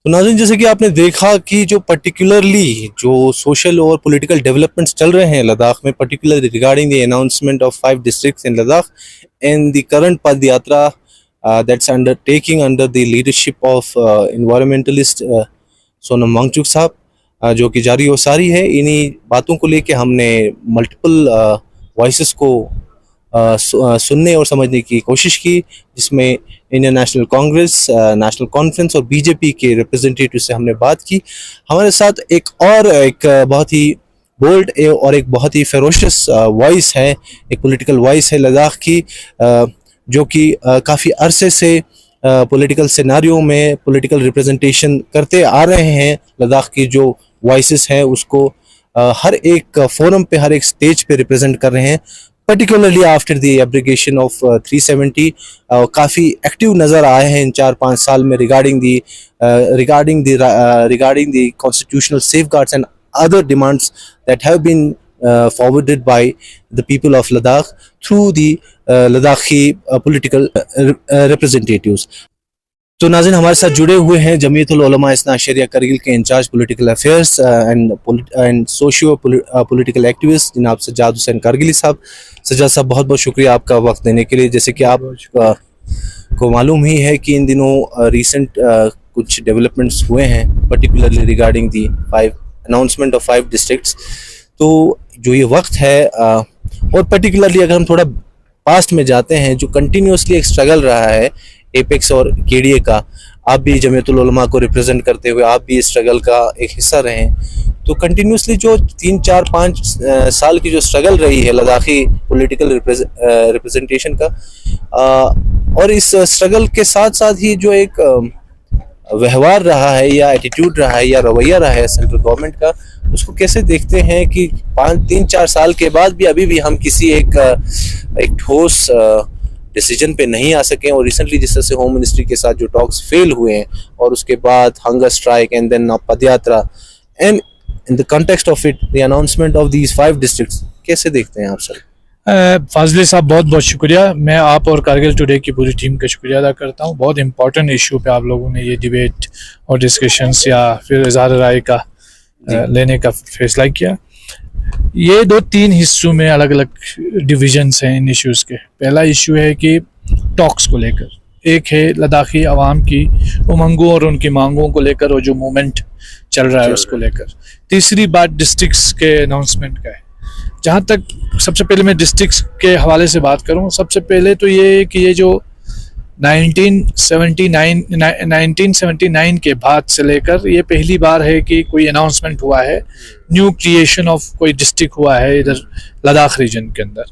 तो नाज़रीन, जैसे कि आपने देखा कि जो पर्टिकुलरली जो सोशल और पॉलिटिकल डेवलपमेंट्स चल रहे हैं लद्दाख में, particularly regarding the announcement of 5 districts in Ladakh and the current pad yatra that's undertaking under the leadership of environmentalist Sonam Wangchuk Sahab, जो कि जारी और सारी है। इन्हीं बातों को लेके हमने मल्टीपल वॉइसेस को सुनने और समझने की कोशिश की, जिसमें Indian national Congress, national conference और बीजेपी के रिप्रेजेंटेटिव से हमने बात की। हमारे साथ एक बहुत ही बोल्ड और एक बहुत ही फेरोशियस वॉइस है, एक पॉलिटिकल वॉइस है लद्दाख की, जो कि काफ़ी अरसे से पॉलिटिकल सिनारियो में पॉलिटिकल रिप्रेजेंटेशन करते आ रहे हैं। लद्दाख की जो वॉइसेस हैं उसको हर एक फोरम पे, हर एक स्टेज पे रिप्रेजेंट कर रहे हैं। पर्टिकुलरली आफ्टर द एब्रिगेशन ऑफ 370 काफ़ी एक्टिव नज़र आए हैं इन 4-5 साल में regarding the constitutional safeguards and other demands that have been forwarded by the people of Ladakh through the Ladakhi political representatives. तो नाज़रीन, हमारे साथ जुड़े हुए हैं जमीयतुल उलमा इस्ना अशरिया करगिल के in charge political affairs and socio political activist जनाब सज्जाद हुसैन कारगिली साहब। सज्जाद साहब, बहुत बहुत शुक्रिया आपका वक्त देने के लिए। जैसे कि आप को मालूम ही है कि इन दिनों रिसेंट कुछ डेवलपमेंट्स हुए हैं, particularly regarding the announcement of 5 districts. तो जो ये वक्त है और पर्टिकुलरली अगर हम थोड़ा पास्ट में जाते हैं, जो कंटिन्यूसली एक स्ट्रगल रहा है एपेक्स और केडीए का, आप भी जमीयतुल उलमा को रिप्रेजेंट करते हुए आप भी इस स्ट्रगल का एक हिस्सा रहे हैं। तो कंटिन्यूसली जो 3-4-5 साल की जो स्ट्रगल रही है लद्दाखी पॉलिटिकल रिप्रेजेंटेशन का, और इस स्ट्रगल के साथ साथ ही जो एक व्यवहार रहा है या एटीट्यूड रहा है या रवैया रहा है सेंट्रल गवर्नमेंट का, उसको कैसे देखते हैं कि 3-4 साल के बाद भी अभी भी हम किसी एक ठोस डिसीजन पे नहीं आ सके। और रिसेंटली जिस तरह से होम मिनिस्ट्री के साथ जो टॉक्स फेल हुए हैं और उसके बाद hunger strike and then padyatra and in the context of it the announcement of these 5 districts, कैसे देखते हैं आप सर? फाजले साहब, बहुत बहुत शुक्रिया। मैं आप और कारगिल टुडे की पूरी टीम का शुक्रिया अदा करता हूँ। बहुत इंपॉर्टेंट इशू पे आप लोगों ने ये डिबेट और डिस्कशंस या फिर इज़हार राय का लेने का फैसला किया। ये 2-3 हिस्सों में अलग अलग डिविजन्स हैं इन इश्यूज़ के। पहला इशू है कि टॉक्स को लेकर, एक है लद्दाखी अवाम की उमंगों और उनकी मांगों को लेकर और जो मूवमेंट चल रहा है उसको लेकर। तीसरी बात डिस्ट्रिक्ट्स के अनाउंसमेंट का है। जहाँ तक सबसे पहले मैं डिस्ट्रिक्ट्स के हवाले से बात करूँ, सबसे पहले तो ये कि ये जो 1979 के बाद से लेकर ये पहली बार है कि कोई अनाउंसमेंट हुआ है, न्यू क्रिएशन ऑफ कोई डिस्ट्रिक्ट हुआ है इधर लद्दाख रीजन के अंदर।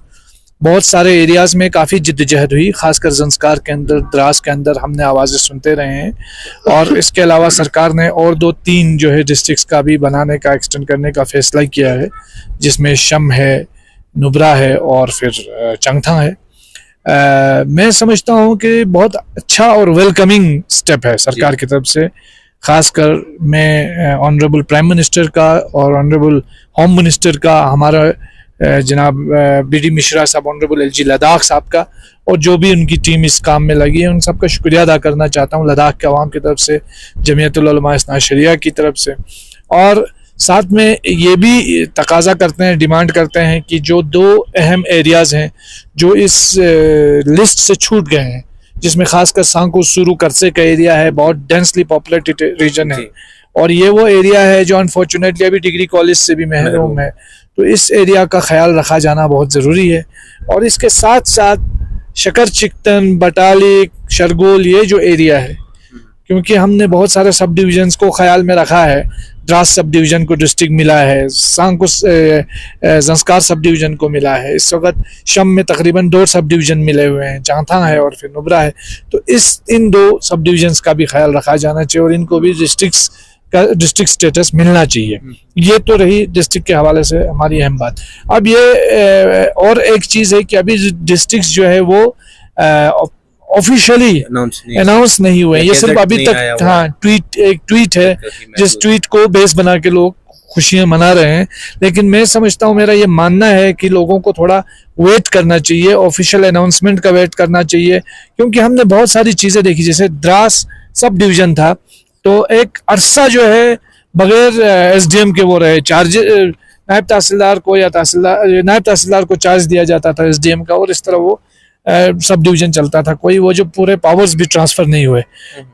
बहुत सारे एरियाज़ में काफ़ी जिद्दजहद हुई, खासकर ज़ंस्कार के अंदर, द्रास के अंदर हमने आवाज़ें सुनते रहे हैं। और इसके अलावा सरकार ने और 2-3 जो है डिस्ट्रिक्ट्स का भी बनाने का, एक्सटेंड करने का फैसला किया है, जिसमें शम है, नुब्रा है और फिर चंगथा है। मैं समझता हूँ कि बहुत अच्छा और वेलकमिंग स्टेप है सरकार की तरफ से। खासकर मैं ऑनरेबल प्राइम मिनिस्टर का और ऑनरेबल होम मिनिस्टर का, हमारा जनाब बीडी मिश्रा साहब, ऑनरेबल एलजी लद्दाख साहब का, और जो भी उनकी टीम इस काम में लगी है, उन सबका शुक्रिया अदा करना चाहता हूँ लद्दाख के अवाम की तरफ से, जमीयतुल उलमा इस्ना अशरिया की तरफ से। और साथ में ये भी तकाजा करते हैं, डिमांड करते हैं कि जो 2 अहम एरियाज़ हैं जो इस लिस्ट से छूट गए हैं, जिसमें खासकर सांको सुरू करसे का एरिया है, बहुत डेंसली पॉपुलेटेड रीजन है, और ये वो एरिया है जो अनफॉर्चुनेटली अभी डिग्री कॉलेज से भी महरूम है। तो इस एरिया का ख्याल रखा जाना बहुत ज़रूरी है। और इसके साथ साथ शकर चिकटन, बटालिक, शरगोल, ये जो एरिया है, क्योंकि हमने बहुत सारे सब डिविजन्स को ख्याल में रखा है। द्रास सब डिवीज़न को डिस्ट्रिक्ट मिला है, सांको ज़ंस्कार सब डिवीज़न को मिला है, इस वक्त शम में तकरीबन 2 सब डिवीज़न मिले हुए हैं, चांथा है और फिर नुब्रा है। तो इन 2 सब डिवीजन्स का भी ख्याल रखा जाना चाहिए और इनको भी डिस्ट्रिक्ट स्टेटस मिलना चाहिए। ये तो रही डिस्ट्रिक्ट के हवाले से हमारी अहम बात। अब ये और एक चीज़ है कि अभी डिस्ट्रिक्ट जो है वो ऑफिशियली अनाउंस नहीं हुए, ये सिर्फ अभी तक एक ट्वीट है जिस ट्वीट को बेस बना के लोग खुशियां मना रहे हैं। लेकिन मैं समझता हूँ, मेरा ये मानना है कि लोगों को थोड़ा वेट करना चाहिए, ऑफिशियल अनाउंसमेंट का वेट करना चाहिए, क्योंकि हमने बहुत सारी चीज़ें देखी। जैसे द्रास सब डिवीज़न था, तो एक अरसा जो है बगैर एसडीएम के वो रहे, चार्ज नायब तहसीलदार को या नायब तहसीलदार को चार्ज दिया जाता था एसडीएम का, और इस तरह वो सब डिवीजन चलता था, कोई वो जो पूरे पावर्स भी ट्रांसफर नहीं हुए।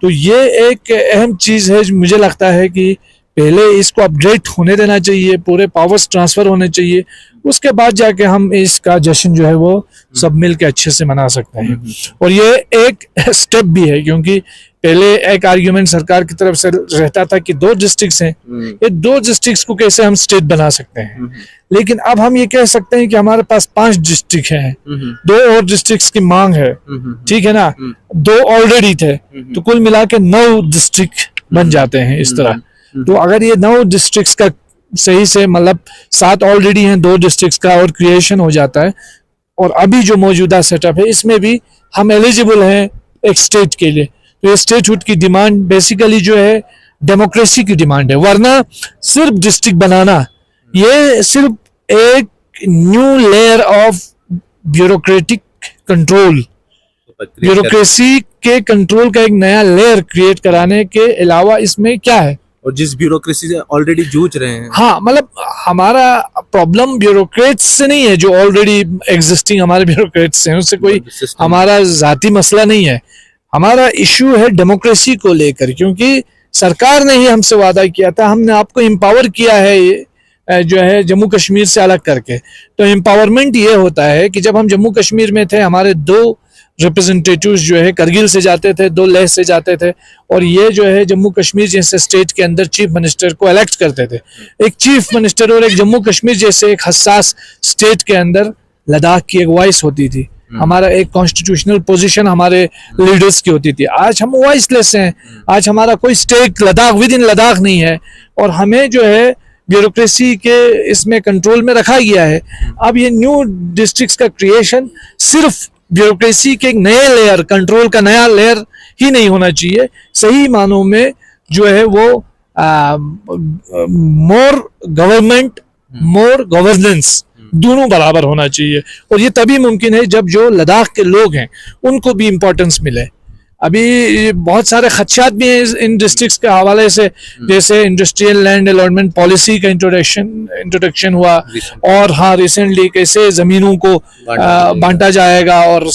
तो ये एक अहम चीज है, मुझे लगता है कि पहले इसको अपग्रेड होने देना चाहिए, पूरे पावर्स ट्रांसफर होने चाहिए, उसके बाद जाके हम इसका जश्न जो है वो सब मिल के अच्छे से मना सकते हैं। और ये एक स्टेप भी है, क्योंकि पहले एक आर्ग्यूमेंट सरकार की तरफ से रहता था कि 2 डिस्ट्रिक्ट्स हैं, ये 2 डिस्ट्रिक्ट्स को कैसे हम स्टेट बना सकते हैं, लेकिन अब हम ये कह सकते हैं कि हमारे पास 5 डिस्ट्रिक्ट हैं, 2 और डिस्ट्रिक्ट्स की मांग है, ठीक है ना, 2 ऑलरेडी थे, तो कुल मिला के 9 डिस्ट्रिक्ट बन जाते हैं इस तरह। तो अगर ये 9 डिस्ट्रिक्ट्स का सही से मतलब 7 ऑलरेडी हैं, 2 डिस्ट्रिक्ट्स का और क्रिएशन हो जाता है, और अभी जो मौजूदा सेटअप है इसमें भी हम एलिजिबल हैं एक स्टेट के लिए। तो ये स्टेटहुड की डिमांड बेसिकली जो है डेमोक्रेसी की डिमांड है, वरना सिर्फ डिस्ट्रिक्ट बनाना ये सिर्फ एक new layer of bureaucratic control, bureaucracy के कंट्रोल का एक नया लेयर क्रिएट कराने के अलावा इसमें क्या है, और जिस ब्यूरोक्रेसी से ऑलरेडी जूझ रहे हैं। हाँ, मतलब हमारा प्रॉब्लम ब्यूरोक्रेट्स से नहीं है, जो ऑलरेडी एग्जिस्टिंग हमारे ब्यूरोक्रेट्स हैं उससे कोई हमारा जाती मसला नहीं है, हमारा इश्यू है डेमोक्रेसी को लेकर, क्योंकि सरकार ने ही हमसे वादा किया था, हमने आपको एम्पावर किया है जो है जम्मू कश्मीर से अलग करके। तो एम्पावरमेंट ये होता है कि जब हम जम्मू कश्मीर में थे, हमारे 2 रिप्रेजेंटेटिव्स जो है करगिल से जाते थे, 2 लेह से जाते थे, और ये जो है जम्मू कश्मीर जैसे स्टेट के अंदर चीफ मिनिस्टर को इलेक्ट करते थे। एक चीफ मिनिस्टर और एक जम्मू कश्मीर जैसे एक हसास स्टेट के अंदर लद्दाख की एक वॉइस होती थी, हमारा एक कॉन्स्टिट्यूशनल पोजीशन हमारे लीडर्स की होती थी। आज हम वॉइसलेस हैं, आज हमारा कोई state Ladakh with in Ladakh नहीं है, और हमें जो है ब्यूरोक्रेसी के इसमें कंट्रोल में रखा गया है। अब ये न्यू डिस्ट्रिक्ट्स का क्रिएशन सिर्फ ब्यूरोक्रेसी के एक नए लेयर, कंट्रोल का नया लेयर ही नहीं होना चाहिए, सही मानों में जो है वो मोर गवर्नमेंट मोर गवर्नेंस दोनों बराबर होना चाहिए, और ये तभी मुमकिन है जब जो लद्दाख के लोग हैं उनको भी इम्पोर्टेंस मिले। अभी बहुत सारे खदशात भी हैं इन डिस्ट्रिक्ट्स के हवाले से, जैसे इंडस्ट्रियल लैंड अलॉटमेंट पॉलिसी का इंट्रोडक्शन हुआ, और हाँ रिसेंटली कैसे जमीनों को बांटा जाएगा, और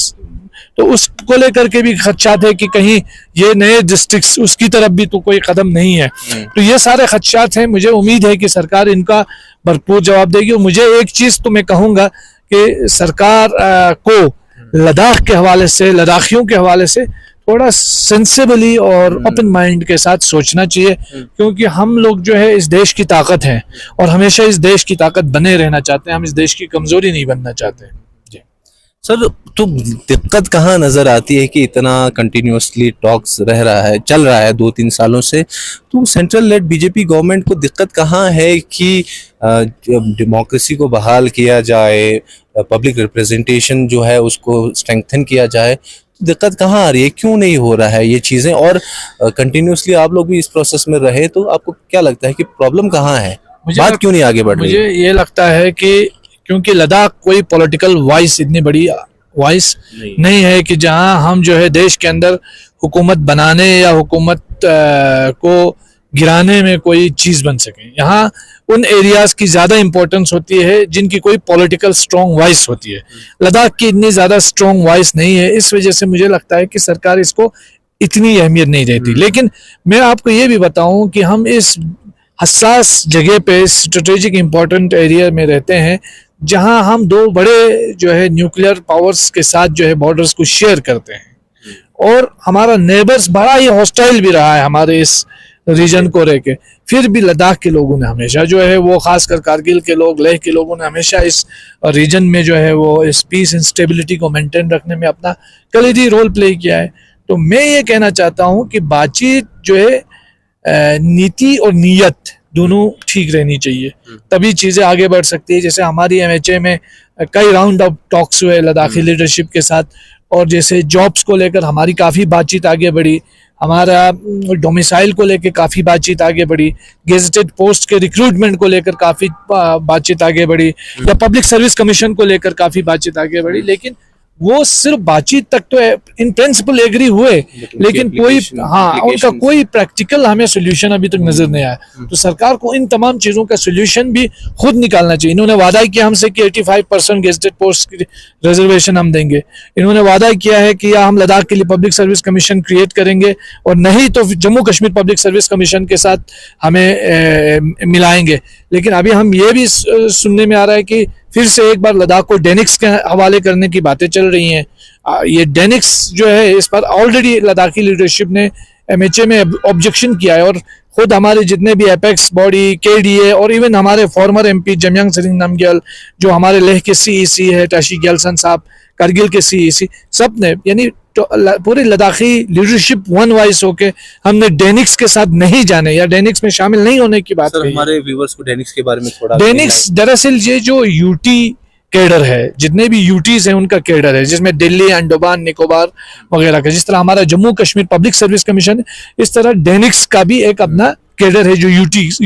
तो उसको लेकर के भी खदशात है कि कहीं ये नए डिस्ट्रिक्ट्स उसकी तरफ भी तो कोई कदम नहीं है। तो ये सारे खदशात हैं, मुझे उम्मीद है कि सरकार इनका भरपूर जवाब देगी। और मुझे एक चीज तो मैं कहूंगा कि सरकार को लद्दाख के हवाले से, लद्दाखियों के हवाले से थोड़ा सेंसिबली और ओपन माइंड के साथ सोचना चाहिए, क्योंकि हम लोग जो है इस देश की ताकत हैं और हमेशा इस देश की ताकत बने रहना चाहते हैं, हम इस देश की कमजोरी नहीं बनना चाहते। सर, तो दिक्कत कहाँ नजर आती है कि इतना कंटिन्यूअसली टॉक्स चल रहा है 2-3 सालों से, तो सेंट्रल लेड बीजेपी गवर्नमेंट को दिक्कत कहाँ है कि डेमोक्रेसी को बहाल किया जाए, पब्लिक रिप्रेजेंटेशन जो है उसको स्ट्रेंथन किया जाए, तो दिक्कत कहाँ आ रही है, क्यों नहीं हो रहा है ये चीजें? और कंटिन्यूअसली आप लोग भी इस प्रोसेस में रहे, तो आपको क्या लगता है कि प्रॉब्लम कहाँ है, बात क्यों नहीं आगे बढ़ रही है? मुझे ये लगता है कि क्योंकि लद्दाख कोई पॉलिटिकल वॉइस, इतनी बड़ी वॉइस नहीं है कि जहां हम जो है देश के अंदर हुकूमत बनाने या हुकूमत को गिराने में कोई चीज बन सके। यहाँ उन एरियाज की ज्यादा इंपॉर्टेंस होती है जिनकी कोई पॉलिटिकल स्ट्रॉन्ग वॉइस होती है। लद्दाख की इतनी ज्यादा स्ट्रॉन्ग वॉइस नहीं है, इस वजह से मुझे लगता है कि सरकार इसको इतनी अहमियत नहीं देती। लेकिन मैं आपको ये भी बताऊं कि हम इस हसास जगह पे, स्ट्रेटेजिक इंपॉर्टेंट एरिया में रहते हैं, जहां हम 2 बड़े जो है न्यूक्लियर पावर्स के साथ जो है बॉर्डर्स को शेयर करते हैं, और हमारा नेबर्स बड़ा ही हॉस्टाइल भी रहा है हमारे इस रीजन को रह के। फिर भी लद्दाख के लोगों ने हमेशा जो है वो, खासकर कारगिल के लोग, लेह के लोगों ने हमेशा इस रीजन में जो है वो इस पीस एंड स्टेबिलिटी को मेंटेन रखने में अपना कलीदी रोल प्ले किया है। तो मैं ये कहना चाहता हूँ कि बातचीत जो है नीति और नीयत दोनों ठीक रहनी चाहिए, तभी चीजें आगे बढ़ सकती है। जैसे हमारी MHA में कई राउंड ऑफ टॉक्स हुए लद्दाखी लीडरशिप के साथ, और जैसे जॉब्स को लेकर हमारी काफ़ी बातचीत आगे बढ़ी, हमारा डोमिसाइल को लेकर काफ़ी बातचीत आगे बढ़ी, गेजेटेड पोस्ट के रिक्रूटमेंट को लेकर काफ़ी बातचीत आगे बढ़ी, या पब्लिक सर्विस कमीशन को लेकर काफ़ी बातचीत आगे बढ़ी। लेकिन वो सिर्फ बातचीत तक तो इन प्रिंसिपल एग्री हुए, लेकिन कोई उनका कोई प्रैक्टिकल हमें सोल्यूशन अभी तक नजर नहीं आया। तो सरकार को इन तमाम चीजों का सोल्यूशन भी खुद निकालना चाहिए। इन्होंने वादा किया हमसे कि 85% गेजेटेड पोस्ट की रिजर्वेशन हम देंगे, इन्होंने वादा किया है कि या हम लद्दाख के लिए पब्लिक सर्विस कमीशन क्रिएट करेंगे और नहीं तो Jammu Kashmir public service commission के साथ हमें मिलाएंगे। लेकिन अभी हम ये भी सुनने में आ रहा है कि फिर से एक बार लद्दाख को डेनिक्स के हवाले करने की बातें चल रही हैं। ये डेनिक्स जो है, इस पर ऑलरेडी लद्दाखी लीडरशिप ने MHA में ऑब्जेक्शन किया है और खुद हमारे जितने भी एपेक्स बॉडी, KDA और इवन हमारे फॉर्मर MP जमयांग सेरिंग नामग्याल, जो हमारे लेह के CEC है टाशी ग्यालसन साहब, करगिल के CEC, सब ने यानी तो पूरी लद्दाखी लीडरशिप वन वाइज होके हमने डेनिक्स के साथ नहीं जाने या डेनिक्स में शामिल नहीं होने की बात कही। हमारे व्यूअर्स को डेनिक्स के बारे में थोड़ा, डेनिक्स दरअसल ये जो UT कैडर है, जितने भी UTs हैं उनका कैडर है, जिसमें दिल्ली, अंडमान निकोबार वगैरह का, जिस तरह हमारा Jammu Kashmir public service commission है, इस तरह डेनिक्स का भी एक अपना कैडर है जो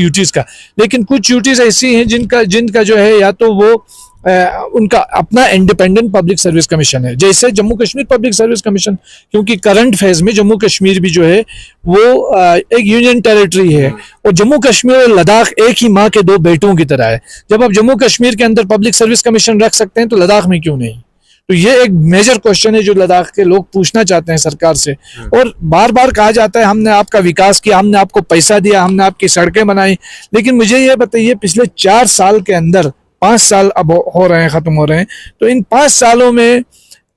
UTs का। लेकिन कुछ UTs ऐसी हैं जिनका जो है या तो वो उनका अपना इंडिपेंडेंट पब्लिक सर्विस कमीशन है, जैसे Jammu Kashmir public service commission, क्योंकि करंट फेज में जम्मू कश्मीर भी जो है वो एक यूनियन टेरिटरी है और जम्मू कश्मीर और लद्दाख एक ही माँ के दो बेटों की तरह है। जब आप जम्मू कश्मीर के अंदर पब्लिक सर्विस कमीशन रख सकते हैं तो लद्दाख में क्यों नहीं? तो ये एक मेजर क्वेश्चन है जो लद्दाख के लोग पूछना चाहते हैं सरकार से। और बार बार कहा जाता है हमने आपका विकास किया, हमने आपको पैसा दिया, हमने आपकी सड़कें बनाई, लेकिन मुझे ये बताइए पिछले 4 साल के अंदर, 5 साल अब हो रहे हैं, खत्म हो रहे हैं, तो इन 5 सालों में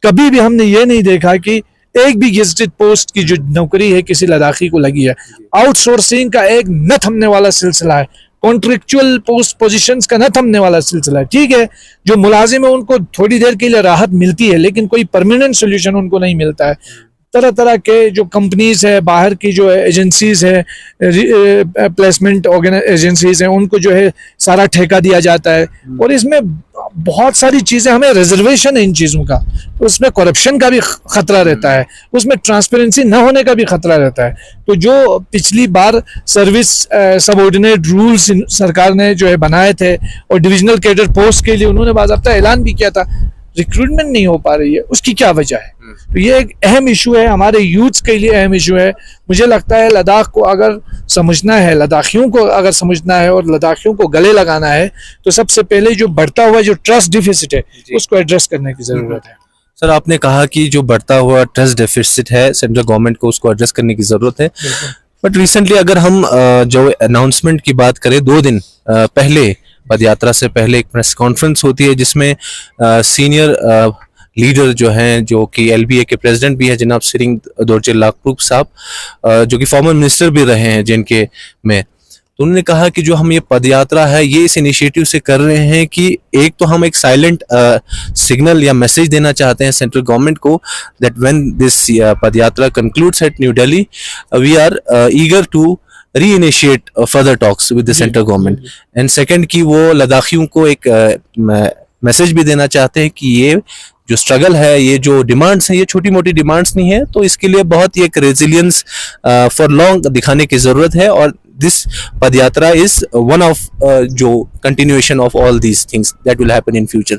कभी भी हमने ये नहीं देखा कि एक भी गेजेटेड पोस्ट की जो नौकरी है किसी लद्दाखी को लगी है। आउटसोर्सिंग का एक न थमने वाला सिलसिला है, कॉन्ट्रेक्चुअल पोस्ट पोजीशंस का न थमने वाला सिलसिला है। ठीक है, जो मुलाजिम है उनको थोड़ी देर के लिए राहत मिलती है, लेकिन कोई परमानेंट सोल्यूशन उनको नहीं मिलता है। तरह तरह के जो कंपनीज है, बाहर की जो एजेंसीज है, प्लेसमेंट एजेंसीज हैं, उनको जो है सारा ठेका दिया जाता है और इसमें बहुत सारी चीजें, हमें रिजर्वेशन है इन चीजों का, उसमें करप्शन का भी खतरा रहता है, उसमें ट्रांसपेरेंसी न होने का भी खतरा रहता है। तो जो पिछली बार सर्विस सबऑर्डिनेट रूल्स सरकार ने जो है बनाए थे और डिविजनल कैडर पोस्ट के लिए उन्होंने बाकायदा ऐलान भी किया था, रिक्रूटमेंट नहीं हो पा रही है, उसकी क्या वजह है? तो ये एक अहम इशू है, हमारे यूथ्स के लिए अहम इशू है। मुझे लगता है लद्दाख को अगर समझना है, लद्दाखियों को अगर समझना है और लद्दाखियों को गले लगाना है, तो सबसे पहले जो बढ़ता हुआ जो ट्रस्ट डिफिसिट है उसको एड्रेस करने की जरूरत है। सर, आपने कहा कि जो बढ़ता हुआ ट्रस्ट डेफिसिट है सेंट्रल गवर्नमेंट को उसको एड्रेस करने की जरूरत है। बट रिसेंटली अगर हम जो अनाउंसमेंट की बात करें, 2 दिन पहले, पदयात्रा से पहले एक प्रेस कॉन्फ्रेंस होती है जिसमें सीनियर लीडर जो हैं, जो कि LBA के प्रेसिडेंट भी हैं, जनाब सेरिंग दोरजे लाकपुर साहब, जो कि फॉर्मर मिनिस्टर भी रहे हैं JNK में, तो उन्होंने कहा कि जो हम ये पदयात्रा है ये इस इनिशिएटिव से कर रहे हैं कि एक तो हम एक साइलेंट सिग्नल या मैसेज देना चाहते हैं सेंट्रल गवर्नमेंट को, that when this padyatra concludes at New Delhi we are eager to reinitiate further talks with the central government. And second कि वो लद्दाखियों को एक मैसेज भी देना चाहते हैं कि ये जो स्ट्रगल है, ये जो डिमांड्स हैं, ये छोटी मोटी डिमांड्स नहीं है, तो इसके लिए बहुत ही एक रेजिलियंस फॉर लॉन्ग दिखाने की जरूरत है। और this padyatra is one of जो continuation of all these things that will happen in future.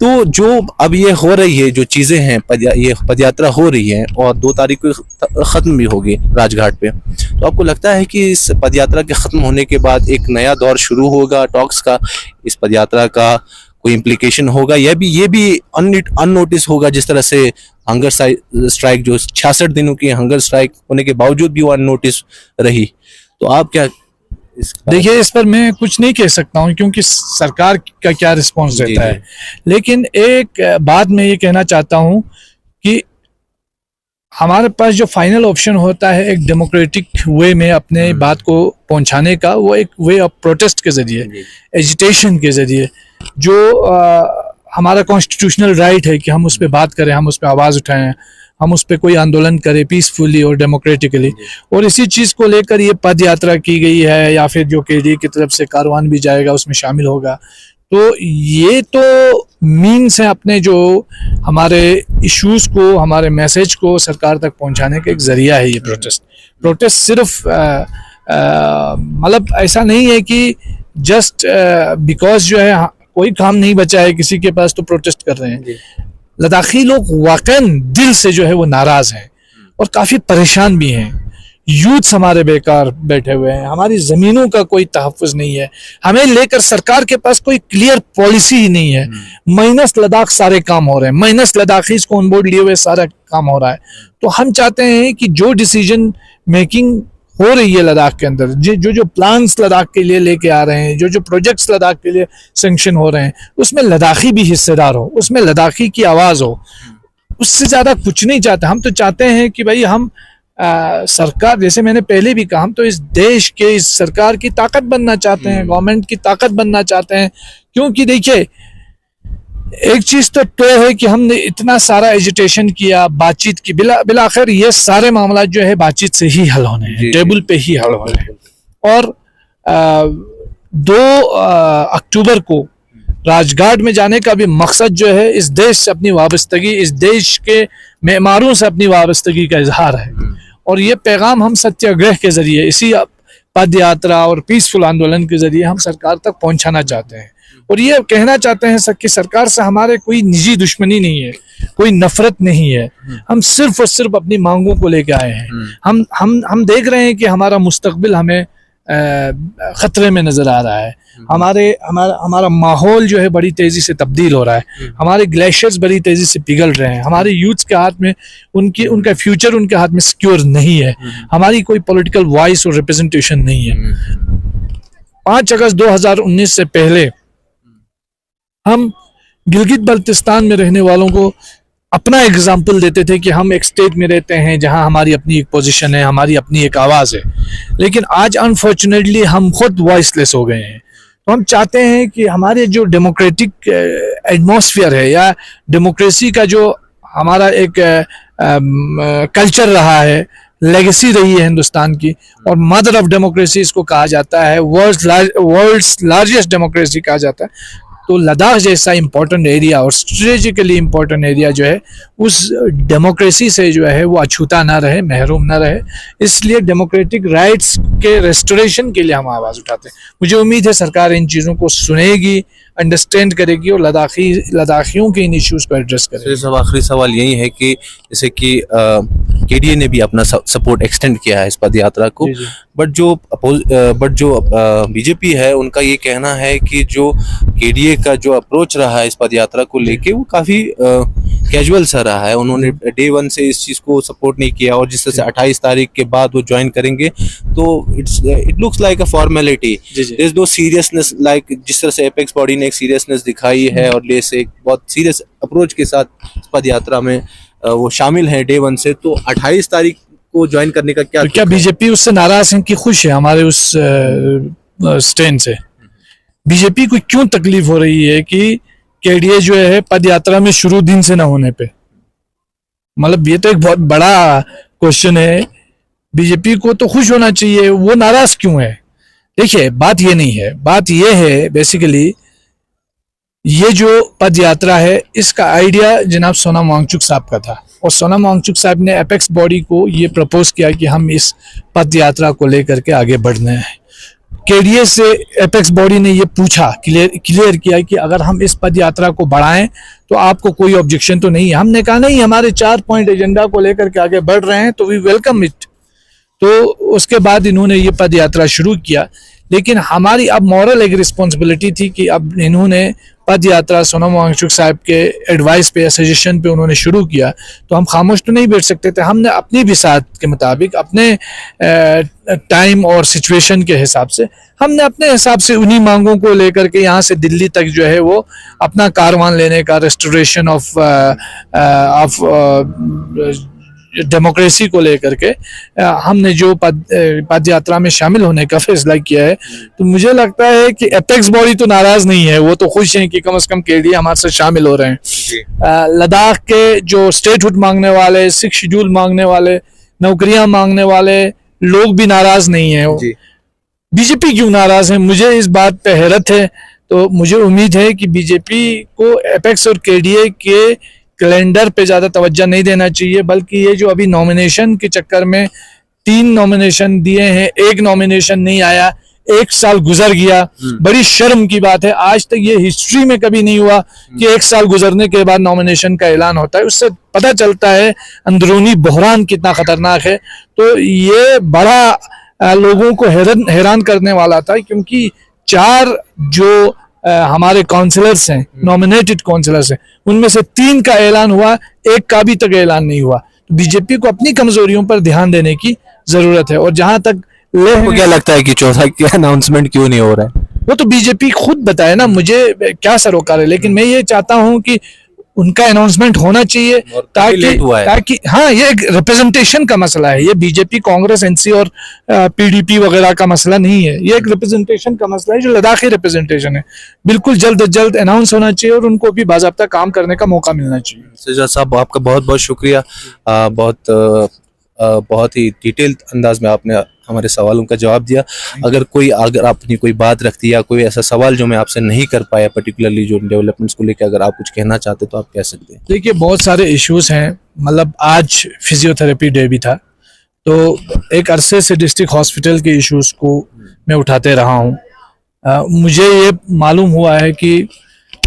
तो जो अब ये हो रही है, जो चीजें हैं, ये पदयात्रा हो रही है और 2 तारीख को खत्म भी होगी राजघाट पे, तो आपको लगता है कि इस पदयात्रा के खत्म होने के बाद एक नया दौर शुरू होगा टॉक्स का? इस पदयात्रा का कोई इम्प्लीकेशन होगा? ये भी अननोटिस होगा, जिस तरह से हंगर स्ट्राइक, जो 66 दिनों की हंगर स्ट्राइक होने के बावजूद भी वो अननोटिस रही, तो आप क्या देखिए, इस पर मैं कुछ नहीं कह सकता हूं क्योंकि सरकार का क्या रिस्पॉन्स रहता है। लेकिन एक बात मैं ये कहना चाहता हूं कि हमारे पास जो फाइनल ऑप्शन होता है एक डेमोक्रेटिक वे में अपने बात को पहुंचाने का, वो एक वे ऑफ प्रोटेस्ट के जरिए, एजिटेशन के जरिए, जो हमारा कॉन्स्टिट्यूशनल राइट है कि हम उस पर बात करें, हम उस पर आवाज़ उठाएं, हम उस पर कोई आंदोलन करें पीसफुली और डेमोक्रेटिकली। और इसी चीज़ को लेकर ये पद यात्रा की गई है, या फिर जो KDA की तरफ से कारवान भी जाएगा उसमें शामिल होगा। तो ये तो मीन्स है अपने जो हमारे इश्यूज को, हमारे मैसेज को सरकार तक पहुंचाने का एक जरिया है ये प्रोटेस्ट सिर्फ मतलब ऐसा नहीं है कि जस्ट बिकॉज जो है कोई काम नहीं बचा है किसी के पास तो प्रोटेस्ट कर रहे हैं। लद्दाखी लोग वाकई दिल से जो है वो नाराज हैं और काफी परेशान भी हैं। यूथ हमारे बेकार बैठे हुए हैं, हमारी जमीनों का कोई तहफ़्फ़ुज़ नहीं है, हमें लेकर सरकार के पास कोई क्लियर पॉलिसी ही नहीं है। माइनस लद्दाख सारे काम हो रहे हैं, माइनस लद्दाखी को ऑन बोर्ड लिए हुए सारा काम हो रहा है। तो हम चाहते हैं कि जो डिसीजन मेकिंग हो रही है लद्दाख के अंदर, जो प्लान्स लद्दाख के लिए लेके आ रहे हैं, जो प्रोजेक्ट्स लद्दाख के लिए सेंक्शन हो रहे हैं, उसमें लद्दाखी भी हिस्सेदार हो, उसमें लद्दाखी की आवाज़ हो। उससे ज़्यादा कुछ नहीं चाहते। हम तो चाहते हैं कि भाई हम सरकार, जैसे मैंने पहले भी कहा, हम तो इस देश के, इस सरकार की ताकत बनना चाहते हैं, गवर्नमेंट की ताकत बनना चाहते हैं। क्योंकि देखिए, एक चीज तो तय है कि हमने इतना सारा एजिटेशन किया, बातचीत की, बिलाखिर ये सारे मामला जो है बातचीत से ही हल होने हैं, टेबल पे ही हल होने हैं। और 2 अक्टूबर को राजघाट में जाने का भी मकसद जो है इस देश से अपनी वाबस्तगी, इस देश के मेमारों से अपनी वाबस्तगी का इजहार है। और ये पैगाम हम सत्याग्रह के जरिए, इसी पद यात्रा और पीसफुल आंदोलन के जरिए हम सरकार तक पहुंचाना चाहते हैं। और ये कहना चाहते हैं कि सरकार से हमारे कोई निजी दुश्मनी नहीं है, कोई नफरत नहीं है, हम सिर्फ और सिर्फ अपनी मांगों को लेकर आए हैं। हम देख रहे हैं कि हमारा मुस्तकबिल हमें खतरे में नजर आ रहा है। हमारा माहौल जो है बड़ी तेजी से तब्दील हो रहा है, हमारे ग्लेशियर्स बड़ी तेजी से पिघल रहे हैं, हमारे यूथ के हाथ में उनका फ्यूचर उनके हाथ में सिक्योर नहीं है, हमारी कोई पॉलिटिकल वॉइस और रिप्रेजेंटेशन नहीं है। 5 अगस्त 2019 से पहले हम गिलगित बल्तिस्तान में रहने वालों को अपना एग्जाम्पल देते थे कि हम एक स्टेट में रहते हैं जहां हमारी अपनी एक पोजीशन है, हमारी अपनी एक आवाज़ है। लेकिन आज अनफॉर्चुनेटली हम खुद वॉइसलेस हो गए हैं। तो हम चाहते हैं कि हमारे जो डेमोक्रेटिक एटमॉस्फेयर है, या डेमोक्रेसी का जो हमारा एक कल्चर रहा है, लेगेसी रही है हिंदुस्तान की, और मदर ऑफ डेमोक्रेसी इसको कहा जाता है, वर्ल्ड्स लार्जेस्ट डेमोक्रेसी कहा जाता है। तो लद्दाख जैसा इम्पोर्टेंट एरिया और स्ट्रेटेजिकली इम्पोर्टेंट एरिया जो है, उस डेमोक्रेसी से जो है वो अछूता ना रहे, महरूम ना रहे। इसलिए डेमोक्रेटिक राइट्स के रेस्टोरेशन के लिए हम आवाज़ उठाते हैं। मुझे उम्मीद है सरकार इन चीज़ों को सुनेगी, अंडरस्टैंड करेगी और लद्दाखियों के इन इश्यूज को एड्रेस करेगी। सब आखिरी सवाल यही है कि जैसे कि केडीए ने भी अपना सपोर्ट एक्सटेंड किया है इस पद यात्रा को, बट जो बीजेपी है उनका ये कहना है कि जो केडीए का जो अप्रोच रहा है इस पद यात्रा को लेके वो काफी कैजुअल सा रहा है। उन्होंने डे 1 से इस चीज को सपोर्ट नहीं किया, और जिस तरह से 28 तारीख के बाद वो ज्वाइन करेंगे तो it looks like a formality, there is no seriousness. Like जिस तरह से एपेक्स बॉडी ने एक सीरियसनेस दिखाई है और ले से एक बहुत सीरियस अप्रोच के साथ पद यात्रा में वो शामिल है डे 1 से, तो 28 तारीख को ज्वाइन करने का क्या बीजेपी उससे नाराज है कि खुश है हमारे उस स्टैंड से? बीजेपी को क्यों तकलीफ हो रही है कि केडीए जो है पद यात्रा में शुरू दिन से ना होने पे? मतलब ये तो एक बहुत बड़ा क्वेश्चन है। बीजेपी को तो खुश होना चाहिए, वो नाराज क्यों है? देखिए, बात ये नहीं है, बात ये है बेसिकली, ये जो पद यात्रा है इसका आइडिया जनाब सोनम वांगचुक साहब का था, और सोनम वांगचुक साहब ने एपेक्स बॉडी को ये प्रपोज किया कि हम इस पद यात्रा को लेकर के आगे बढ़ना है। केडीए से एपेक्स बॉडी ने ये पूछा, क्लियर किया कि अगर हम इस पद यात्रा को बढ़ाएं तो आपको कोई ऑब्जेक्शन तो नहीं है। हमने कहा नहीं, हमारे 4 पॉइंट एजेंडा को लेकर के आगे बढ़ रहे हैं तो वी वेलकम इट। तो उसके बाद इन्होंने ये पद यात्रा शुरू किया, लेकिन हमारी अब मॉरल एक रिस्पॉन्सिबिलिटी थी कि अब इन्होंने पद यात्रा सोनम वांगचुक साहब के एडवाइस पे, सजेशन पे उन्होंने शुरू किया, तो हम खामोश तो नहीं बैठ सकते थे। हमने अपनी बिसात के मुताबिक, अपने टाइम और सिचुएशन के हिसाब से, हमने अपने हिसाब से उन्हीं मांगों को लेकर के यहाँ से दिल्ली तक जो है वो अपना कारवान लेने का, रेस्टोरेशन ऑफ डेमोक्रेसी को लेकर के हमने जो पद यात्रा में शामिल होने का फैसला किया है। तो मुझे लगता है कि एपेक्स बॉडी तो नाराज नहीं है, वो तो खुश हैं कि कम से कम केडीए हमारे साथ शामिल हो रहे हैं। लद्दाख के जो स्टेटहुड मांगने वाले, 6 शेड्यूल मांगने वाले, नौकरियां मांगने वाले लोग भी नाराज नहीं है। बीजेपी क्यों नाराज है, मुझे इस बात पे हैरत है। तो मुझे उम्मीद है कि बीजेपी को एपेक्स और केडीए के कैलेंडर पे ज़्यादा तवज्जो नहीं देना चाहिए, बल्कि ये जो अभी नॉमिनेशन के चक्कर में 3 नॉमिनेशन दिए हैं, 1 नॉमिनेशन नहीं आया, एक साल गुजर गया, बड़ी शर्म की बात है। आज तक ये हिस्ट्री में कभी नहीं हुआ कि एक साल गुजरने के बाद नॉमिनेशन का ऐलान होता है। उससे पता चलता है अंदरूनी बहरान कितना खतरनाक है। तो ये बड़ा लोगों को हैरान करने वाला था, क्योंकि 4 जो हमारे काउंसलर्स हैं, नॉमिनेटेड काउंसलर्स हैं, उनमें से 3 का ऐलान हुआ, 1 का भी तक ऐलान नहीं हुआ। तो बीजेपी को अपनी कमजोरियों पर ध्यान देने की जरूरत है। और जहां तक आपको क्या लगता है कि चौथा क्या अनाउंसमेंट क्यों नहीं हो रहा है? वो तो बीजेपी खुद बताए ना, मुझे क्या सरोकार है। लेकिन मैं ये चाहता हूं कि उनका अनाउंसमेंट होना चाहिए, ताकि हाँ, ये एक रिप्रेजेंटेशन का मसला है। ये बीजेपी, कांग्रेस, एनसी और पीडीपी वगैरह का मसला नहीं है। ये एक रिप्रेजेंटेशन का मसला है, जो लद्दाखी रिप्रेजेंटेशन है। बिल्कुल जल्द अज जल्द अनाउंस होना चाहिए और उनको भी बाज़ाब्ता काम करने का मौका मिलना चाहिए। सज्जाद साहब, आपका बहुत बहुत शुक्रिया। बहुत ही डिटेल्ड अंदाज में आपने हमारे सवालों का जवाब दिया। अगर आपने कोई बात रखती या कोई ऐसा सवाल जो मैं आपसे नहीं कर पाया, पर्टिकुलरली जो डेवलपमेंट्स को लेकर, अगर आप कुछ कहना चाहते तो आप कह सकते हैं। देखिए, बहुत सारे इश्यूज हैं। मतलब आज फिजियोथेरेपी डे भी था, तो एक अरसे से डिस्ट्रिक्ट हॉस्पिटल के इश्यूज को मैं उठाते रहा हूँ। मुझे ये मालूम हुआ है कि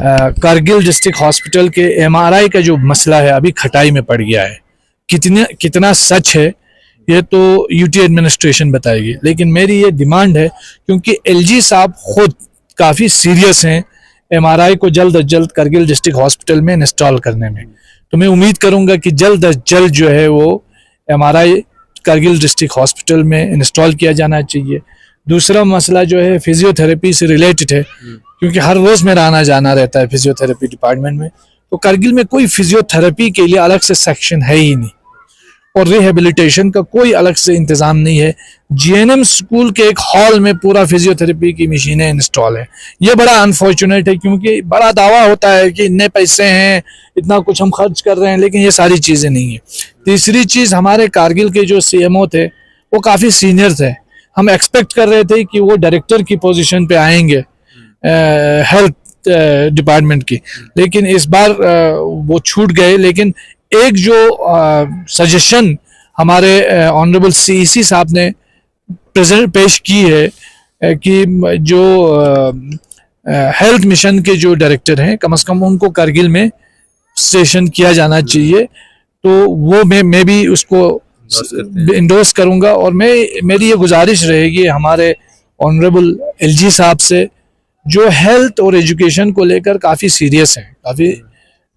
कारगिल डिस्ट्रिक्ट हॉस्पिटल के MRI का जो मसला है अभी खटाई में पड़ गया है। कितना सच है ये तो यूटी एडमिनिस्ट्रेशन बताएगी, लेकिन मेरी ये डिमांड है, क्योंकि LG साहब खुद काफ़ी सीरियस हैं MRI को जल्द अज जल्द कारगिल डिस्ट्रिक्ट हॉस्पिटल में इंस्टॉल करने में। तो मैं उम्मीद करूंगा कि जल्द अज जल्द जो है वो MRI कारगिल डिस्ट्रिक्ट हॉस्पिटल में इंस्टॉल किया जाना चाहिए। दूसरा मसला जो है फिजियोथेरेपी से रिलेटेड है, क्योंकि हर रोज मेरा आना जाना रहता है फिजियोथेरेपी डिपार्टमेंट में। तो कारगिल में कोई फिजियोथेरेपी के लिए अलग से सेक्शन है ही नहीं, और रिहेबिलिटेशन का कोई अलग से इंतजाम नहीं है। GNM स्कूल के एक हॉल में पूरा फिजियोथेरेपी की मशीनें इंस्टॉल है। ये बड़ा अनफॉर्चुनेट है, क्योंकि बड़ा दावा होता है कि इतने पैसे हैं, इतना कुछ हम खर्च कर रहे हैं, लेकिन ये सारी चीजें नहीं है। तीसरी चीज, हमारे कारगिल के जो CMO थे वो काफी सीनियर थे। हम एक्सपेक्ट कर रहे थे कि वो डायरेक्टर की पोजीशन पे आएंगे हेल्थ डिपार्टमेंट की, लेकिन इस बार वो छूट गए। लेकिन एक जो सजेशन हमारे ऑनरेबल CEC साहब ने पेश की है कि जो हेल्थ मिशन के जो डायरेक्टर हैं, कम से कम उनको कारगिल में स्टेशन किया जाना चाहिए। तो वो मैं भी उसको इंडोर्स करूंगा। और मेरी ये गुजारिश रहेगी हमारे ऑनरेबल LG साहब से, जो हेल्थ और एजुकेशन को लेकर काफ़ी सीरियस हैं, काफ़ी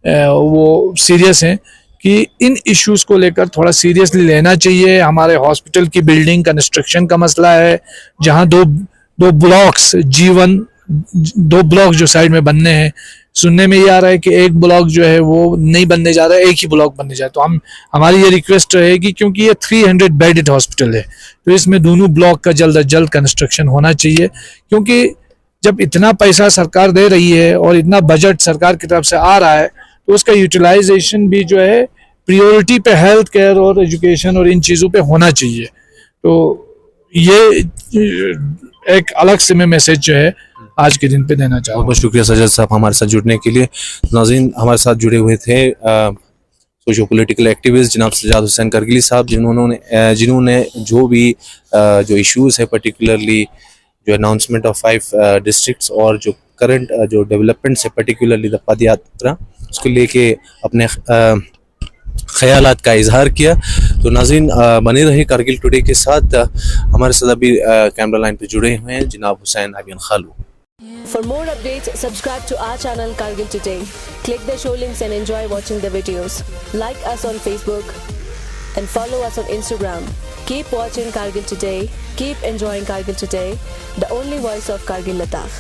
वो सीरियस हैं, कि इन इश्यूज को लेकर थोड़ा सीरियसली लेना चाहिए। हमारे हॉस्पिटल की बिल्डिंग कंस्ट्रक्शन का मसला है, जहां दो ब्लॉक्स G1, 2 ब्लॉक जो साइड में बनने हैं। सुनने में ये आ रहा है कि एक ब्लॉक जो है वो नहीं बनने जा रहा है, एक ही ब्लॉक बनने जा रहा है। तो हमारी ये रिक्वेस्ट रहेगी, क्योंकि ये 300 बेडेड हॉस्पिटल है, तो इसमें दोनों ब्लॉक का जल्द अज जल्द कंस्ट्रक्शन होना चाहिए। क्योंकि जब इतना पैसा सरकार दे रही है और इतना बजट सरकार की तरफ से आ रहा है, तो उसका यूटिलाइजेशन भी जो है प्रायोरिटी पे हेल्थ केयर और एजुकेशन और इन चीज़ों पे होना चाहिए। तो ये एक अलग से मैं मैसेज जो है आज के दिन पे देना चाहूँगा। बहुत शुक्रिया सज्जाद साहब हमारे साथ जुड़ने के लिए। नाज़रीन, हमारे साथ जुड़े हुए थे सोशो पॉलिटिकल एक्टिविस्ट जनाब सज्जाद हुसैन करगिली साहब, जिन्होंने जो भी जो इश्यूज़ है, पर्टिकुलरली जो अनाउंसमेंट ऑफ 5 डिस्ट्रिक्ट्स और जो करंट जो डेवलपमेंट्स है, पर्टिकुलरली द पद यात्रा, उसको लेके अपने ख्यालात का इजहार किया। तो नाज़रीन, बने रहे कारगिल टुडे के साथ। हमारे साथ अभी कैमरा लाइन पे जुड़े हुए हैं जनाब हुसैन आबिन खालू। For more updates, subscribe to our channel Kargil Today. Click the show links and enjoy watching the videos. Like us on Facebook and follow us on Instagram. Keep watching Kargil Today. Keep enjoying Kargil Today, the only voice of Kargil Ladakh.